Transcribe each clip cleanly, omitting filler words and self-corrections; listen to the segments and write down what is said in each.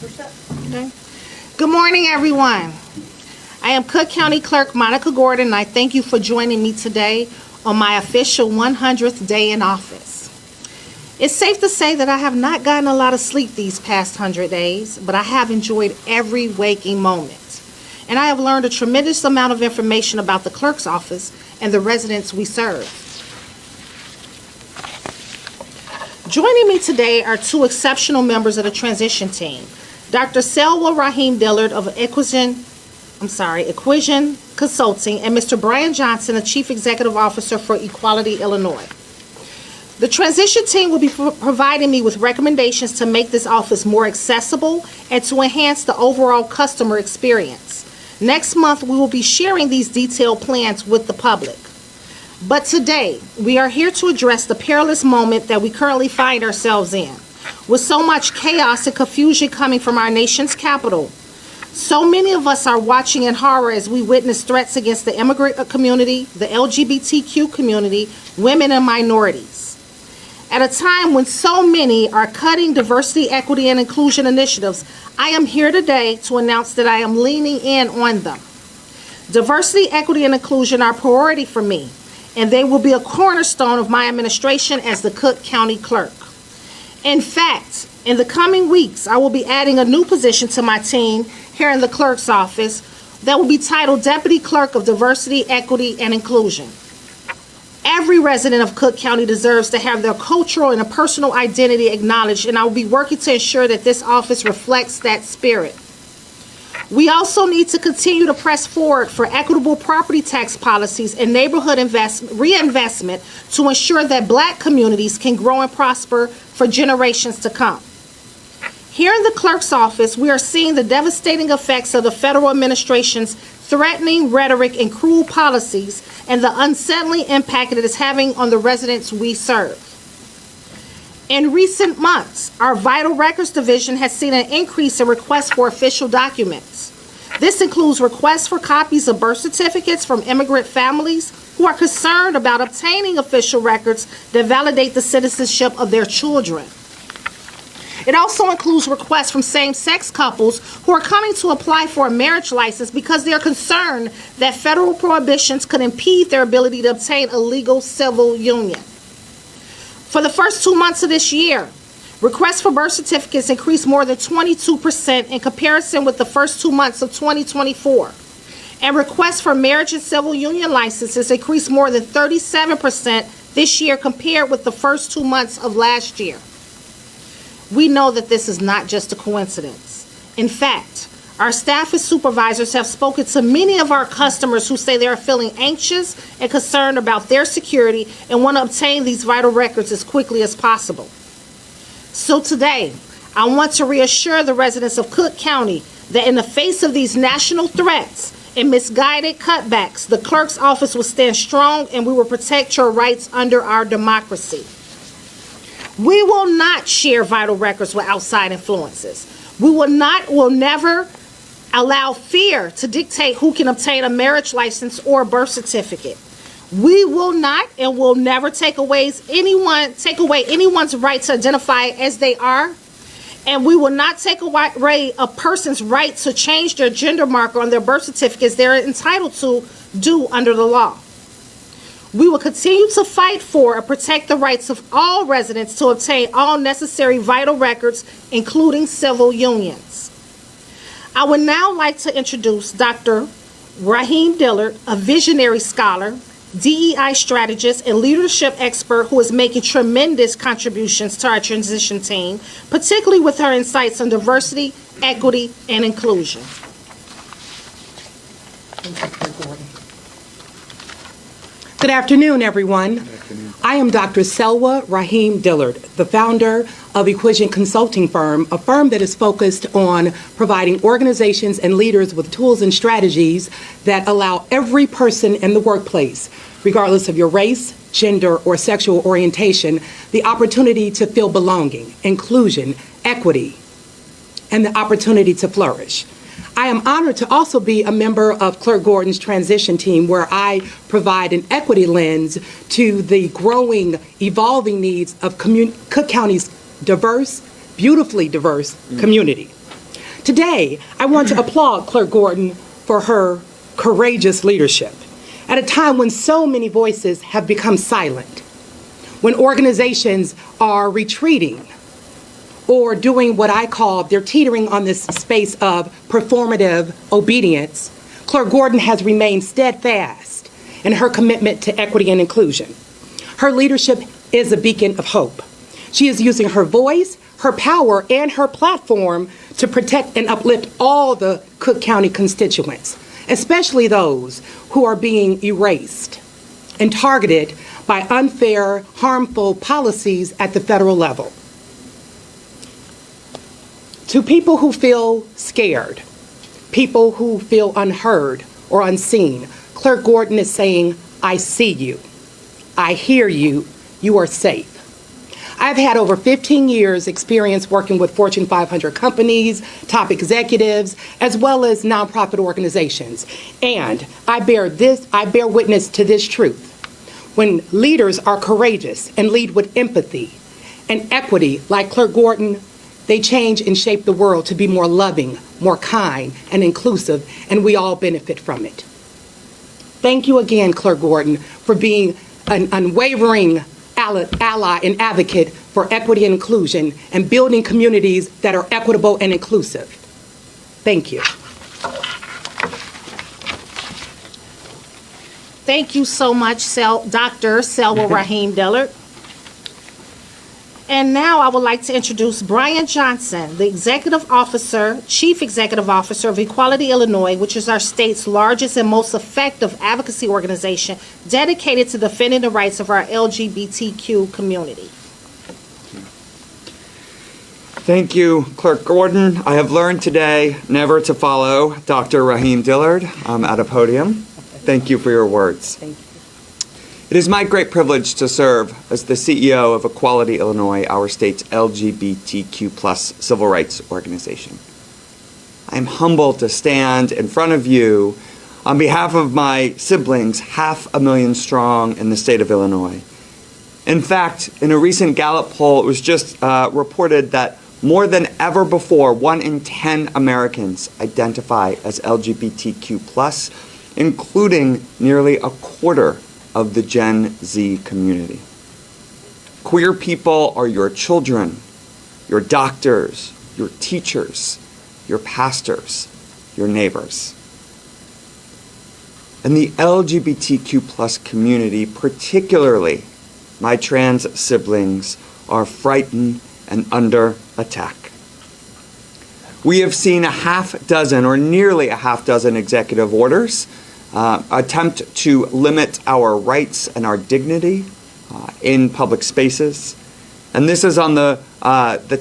Okay. Good morning, everyone. I am Cook County Clerk Monica Gordon, and I thank you for joining me today on my official 100th day in office. It's safe to say that I have not gotten a lot of sleep these past 100 days, but I have enjoyed every waking moment. And I have learned a tremendous amount of information about the clerk's office and the residents we serve. Joining me today are two exceptional members of the transition team, Dr. Selwa Rahim Dillard of Equision Consulting, and Mr. Brian Johnson, the Chief Executive Officer for Equality Illinois. The transition team will be providing me with recommendations to make this office more accessible and to enhance the overall customer experience. Next month, we will be sharing these detailed plans with the public. But today, we are here to address the perilous moment that we currently find ourselves in. With so much chaos and confusion coming from our nation's capital, so many of us are watching in horror as we witness threats against the immigrant community, the LGBTQ community, women, and minorities. At a time when so many are cutting diversity, equity, and inclusion initiatives, I am here today to announce that I am leaning in on them. Diversity, equity, and inclusion are a priority for me, and they will be a cornerstone of my administration as the Cook County Clerk. In fact, in the coming weeks, I will be adding a new position to my team here in the clerk's office that will be titled Deputy Clerk of Diversity, Equity, and Inclusion. Every resident of Cook County deserves to have their cultural and personal identity acknowledged, and I will be working to ensure that this office reflects that spirit. We also need to continue to press forward for equitable property tax policies and neighborhood reinvestment to ensure that Black communities can grow and prosper for generations to come. Here in the clerk's office, we are seeing the devastating effects of the federal administration's threatening rhetoric and cruel policies and the unsettling impact it is having on the residents we serve. In recent months, our Vital Records Division has seen an increase in requests for official documents. This includes requests for copies of birth certificates from immigrant families who are concerned about obtaining official records that validate the citizenship of their children. It also includes requests from same-sex couples who are coming to apply for a marriage license because they are concerned that federal prohibitions could impede their ability to obtain a legal civil union. For the first 2 months of this year, requests for birth certificates increased more than 22% in comparison with the first 2 months of 2024. And requests for marriage and civil union licenses increased more than 37% this year compared with the first 2 months of last year. We know that this is not just a coincidence. In fact, our staff and supervisors have spoken to many of our customers who say they are feeling anxious and concerned about their security and want to obtain these vital records as quickly as possible. So today, I want to reassure the residents of Cook County that in the face of these national threats and misguided cutbacks, the clerk's office will stand strong and we will protect your rights under our democracy. We will not share vital records with outside influences. We will never allow fear to dictate who can obtain a marriage license or a birth certificate. We will not and will never take away anyone's right to identify as they are, and we will not take away a person's right to change their gender marker on their birth certificates they're entitled to do under the law. We will continue to fight for and protect the rights of all residents to obtain all necessary vital records, including civil unions. I would now like to introduce Dr. Rahim Dillard, a visionary scholar, DEI strategist, and leadership expert who is making tremendous contributions to our transition team, particularly with her insights on diversity, equity, and inclusion. Thank you, Clerk Gordon. Good afternoon, everyone. Good afternoon. I am Dr. Selwa Rahim Dillard, the founder of Equision Consulting Firm, a firm that is focused on providing organizations and leaders with tools and strategies that allow every person in the workplace, regardless of your race, gender, or sexual orientation, the opportunity to feel belonging, inclusion, equity, and the opportunity to flourish. I am honored to also be a member of Clerk Gordon's transition team, where I provide an equity lens to the growing, evolving needs of Cook County's diverse, beautifully diverse community. Today, I want to applaud Clerk Gordon for her courageous leadership at a time when so many voices have become silent, when organizations are retreating or doing what I call, they're teetering on this space of performative obedience. Clerk Gordon has remained steadfast in her commitment to equity and inclusion. Her leadership is a beacon of hope. She is using her voice, her power, and her platform to protect and uplift all the Cook County constituents, especially those who are being erased and targeted by unfair, harmful policies at the federal level. To people who feel scared, people who feel unheard or unseen, Clerk Gordon is saying, I see you, I hear you, you are safe. I've had over 15 years experience working with Fortune 500 companies, top executives, as well as nonprofit organizations. And I bear witness to this truth. When leaders are courageous and lead with empathy and equity like Clerk Gordon, they change and shape the world to be more loving, more kind, and inclusive, and we all benefit from it. Thank you again, Clerk Gordon, for being an unwavering ally and advocate for equity and inclusion and building communities that are equitable and inclusive. Thank you. Thank you so much, Dr. Selwa Raheem Dillard. And now I would like to introduce Brian Johnson, the Chief Executive Officer of Equality Illinois, which is our state's largest and most effective advocacy organization dedicated to defending the rights of our LGBTQ community. Thank you, Clerk Gordon. I have learned today never to follow Dr. Raheem Dillard at a podium. Thank you for your words. Thank you. It is my great privilege to serve as the CEO of Equality Illinois, our state's LGBTQ+ civil rights organization. I am humbled to stand in front of you on behalf of my siblings, 500,000 strong in the state of Illinois. In fact, in a recent Gallup poll, it was just reported that more than ever before, 1 in 10 Americans identify as LGBTQ+, including nearly a quarter of the Gen Z community. Queer people are your children, your doctors, your teachers, your pastors, your neighbors. And the LGBTQ+ community, particularly my trans siblings, are frightened and under attack. We have seen a half dozen or nearly a half dozen executive orders attempt to limit our rights and our dignity in public spaces. And this is on the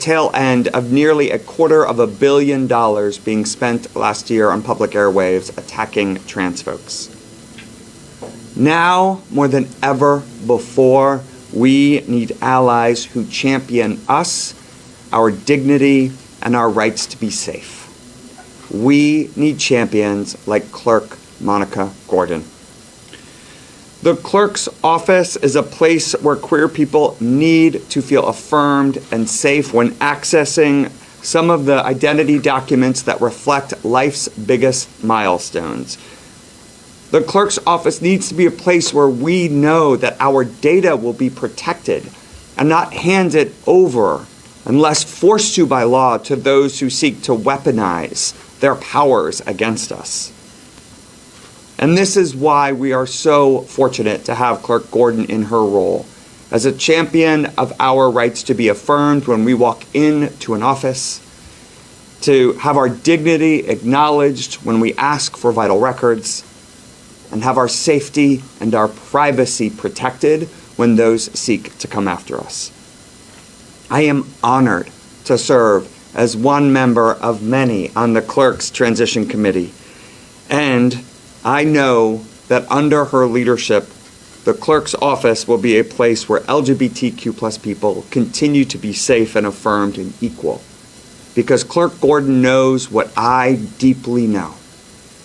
tail end of nearly $250 million being spent last year on public airwaves attacking trans folks. Now, more than ever before, we need allies who champion us, our dignity, and our rights to be safe. We need champions like Clerk Monica Gordon. The clerk's office is a place where queer people need to feel affirmed and safe when accessing some of the identity documents that reflect life's biggest milestones. The clerk's office needs to be a place where we know that our data will be protected and not handed over unless forced to by law to those who seek to weaponize their powers against us. And this is why we are so fortunate to have Clerk Gordon in her role as a champion of our rights to be affirmed when we walk into an office, to have our dignity acknowledged when we ask for vital records, and have our safety and our privacy protected when those seek to come after us. I am honored to serve as one member of many on the Clerk's Transition Committee, and I know that under her leadership, the clerk's office will be a place where LGBTQ+ people continue to be safe and affirmed and equal. Because Clerk Gordon knows what I deeply know,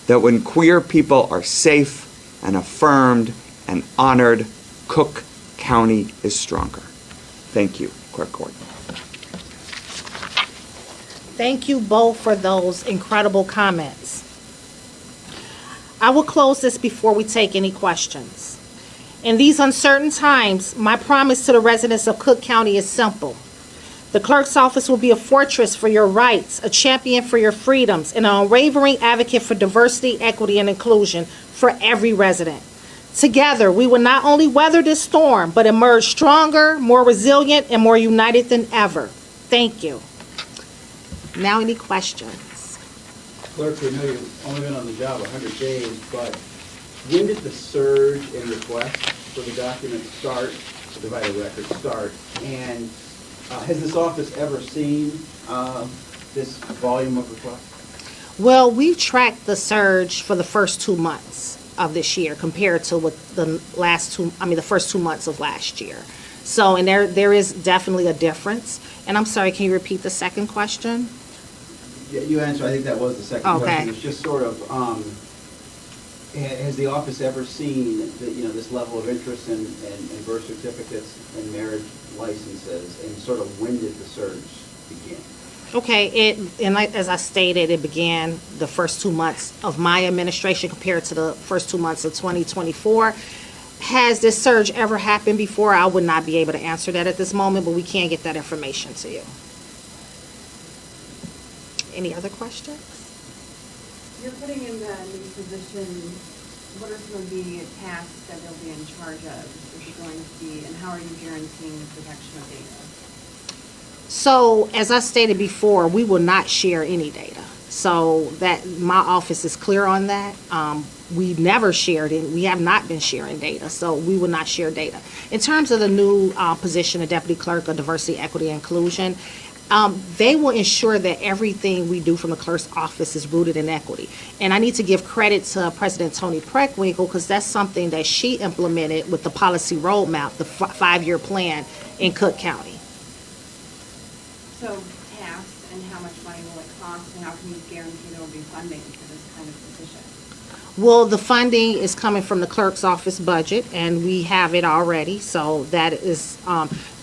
that when queer people are safe and affirmed and honored, Cook County is stronger. Thank you, Clerk Gordon. Thank you both for those incredible comments. I will close this before we take any questions. In these uncertain times, my promise to the residents of Cook County is simple. The clerk's office will be a fortress for your rights, a champion for your freedoms, and an unwavering advocate for diversity, equity, and inclusion for every resident. Together, we will not only weather this storm, but emerge stronger, more resilient, and more united than ever. Thank you. Now, any questions? Clerk, we know you've only been on the job 100 days, but when did the surge in requests for the document start, the vital record start? And has this office ever seen this volume of requests? Well, we've tracked the surge for the first 2 months of this year compared to what the first 2 months of last year. So, and there is definitely a difference. And I'm sorry, can you repeat the second question? Yeah, you answered, I think that was the second Okay. question. It's just sort of, has the office ever seen this level of interest in birth certificates and marriage licenses, and sort of when did the surge begin? Okay, as I stated, it began the first 2 months of my administration compared to the first 2 months of 2024. Has this surge ever happened before? I would not be able to answer that at this moment, but we can get that information to you. Any other questions? You're putting in the new position, what are some of the tasks that they'll be in charge of? Is it going to be, and how are you guaranteeing the protection of data? So, as I stated before, we will not share any data. So that my office is clear on that. We never shared it. We have not been sharing data, so we will not share data. In terms of the new position of Deputy Clerk of Diversity, Equity, and Inclusion, they will ensure that everything we do from the clerk's office is rooted in equity. And I need to give credit to President Toni Preckwinkle, because that's something that she implemented with the policy roadmap, the 5-year plan in Cook County. So tasks and how much money will it cost, and how can you guarantee there will be funding for this kind of position? Well, the funding is coming from the clerk's office budget, and we have it already. So that is,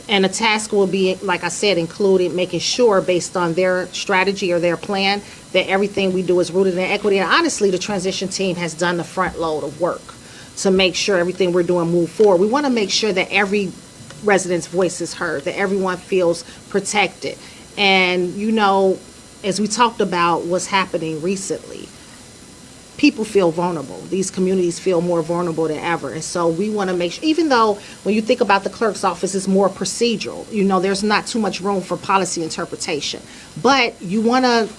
and the task will be, like I said, included making sure, based on their strategy or their plan, that everything we do is rooted in equity. And honestly, the transition team has done the front load of work to make sure everything we're doing move forward. We want to make sure that every resident's voice is heard, that everyone feels protected. And, as we talked about what's happening recently, people feel vulnerable. These communities feel more vulnerable than ever. And so we want to make sure, even though when you think about the clerk's office, it's more procedural, there's not too much room for policy interpretation. But you want to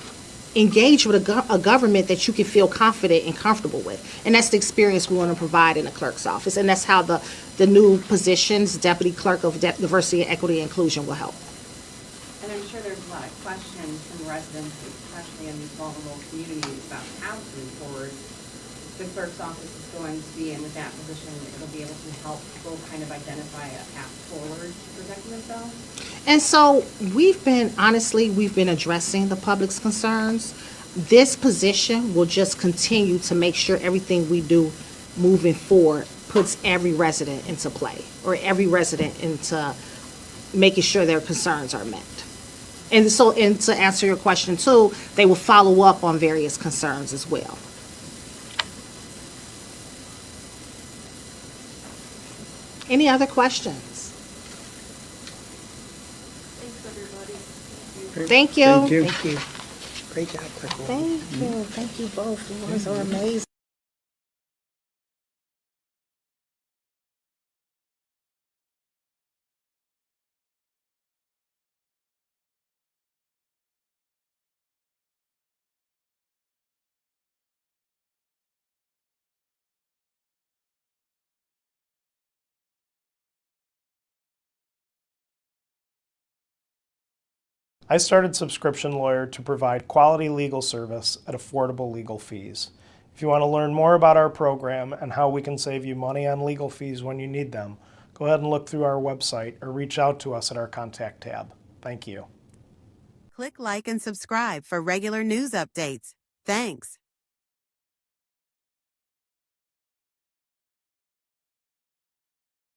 engage with a government that you can feel confident and comfortable with. And that's the experience we want to provide in the clerk's office. And that's how the new positions, Deputy Clerk of Diversity, Equity, and Inclusion, will help. And I'm sure there's a lot of questions from residents, especially in these vulnerable communities, about how to move forward. The clerk's office is going to be in with that position. It'll be able to help people kind of identify a path forward to protecting themselves. And so we've been addressing the public's concerns. This position will just continue to make sure everything we do moving forward puts every resident into play, or every resident into making sure their concerns are met. And to answer your question too, they will follow up on various concerns as well. Any other questions? Thanks, everybody. Thank you. Thank you. Thank you. Great job, Clerk Gordon. Thank you. Thank you both. You guys are amazing. I started Subscription Lawyer to provide quality legal service at affordable legal fees. If you want to learn more about our program and how we can save you money on legal fees when you need them, go ahead and look through our website or reach out to us at our contact tab. Thank you. Click like and subscribe for regular news updates. Thanks.